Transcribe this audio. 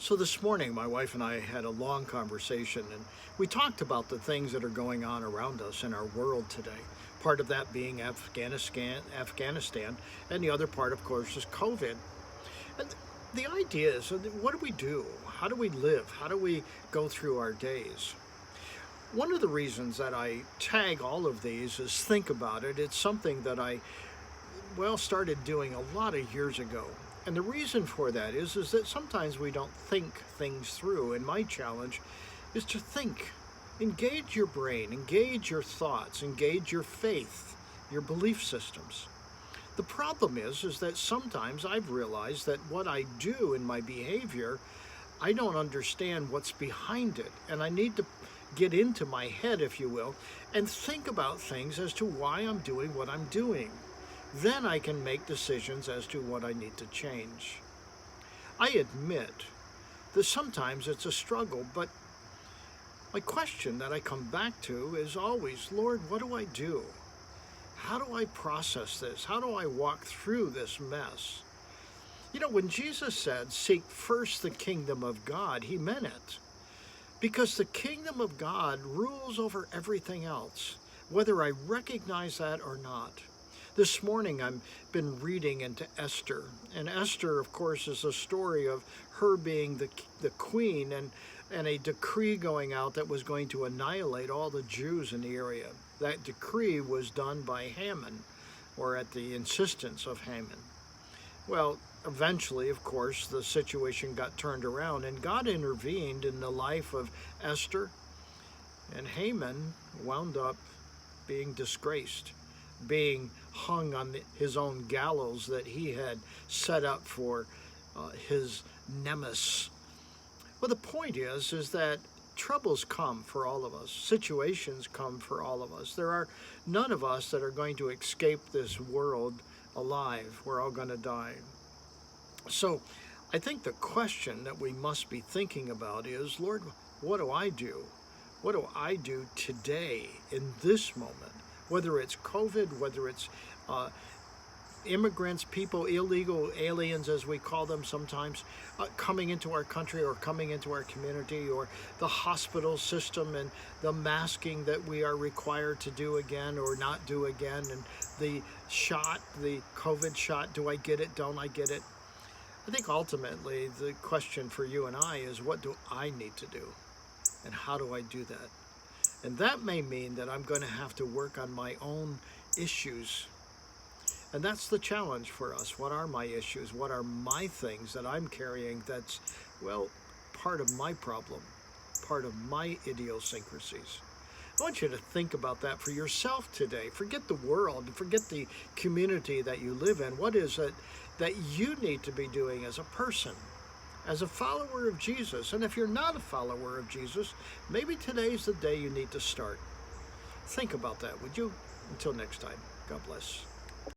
So this morning, my wife and I had a long conversation, and we talked about the things that are going on around us in our world today. Part of that being Afghanistan, and the other part, of course, is COVID. And the idea is, what do we do? How do we live? How do we go through our days? One of the reasons that I tag all of these is think about it. It's something that I started doing a lot of years ago. And the reason for that is that sometimes we don't think things through. And my challenge is to think. Engage your brain, engage your thoughts, engage your faith, your belief systems. The problem is that sometimes I've realized that what I do in my behavior, I don't understand what's behind it. And I need to get into my head, if you will, and think about things as to why I'm doing what I'm doing. Then I can make decisions as to what I need to change. I admit that sometimes it's a struggle, but my question that I come back to is always, Lord, what do I do? How do I process this? How do I walk through this mess? You know, when Jesus said, seek first the kingdom of God, he meant it. Because the kingdom of God rules over everything else, whether I recognize that or not. This morning I've been reading into Esther, and Esther, of course, is a story of her being the queen and a decree going out that was going to annihilate all the Jews in the area. That decree was done by Haman, or at the insistence of Haman. Well, eventually, of course, the situation got turned around, and God intervened in the life of Esther, and Haman wound up being disgraced, being hung on his own gallows that he had set up for his nemesis. Well, the point is that troubles come for all of us. Situations come for all of us. There are none of us that are going to escape this world alive. We're all going to die. So I think the question that we must be thinking about is, Lord, what do I do? What do I do today in this moment? Whether it's COVID, whether it's immigrants, people, illegal aliens, as we call them sometimes, coming into our country or coming into our community, or the hospital system and the masking that we are required to do again or not do again, and the shot, the COVID shot, do I get it, don't I get it? I think ultimately the question for you and I is, what do I need to do? And how do I do that? And that may mean that I'm going to have to work on my own issues. And that's the challenge for us. What are my issues? What are my things that I'm carrying that's, part of my problem, part of my idiosyncrasies? I want you to think about that for yourself today. Forget the world, forget the community that you live in. What is it that you need to be doing as a person, as a follower of Jesus? And if you're not a follower of Jesus, maybe today's the day you need to start. Think about that, would you? Until next time, God bless.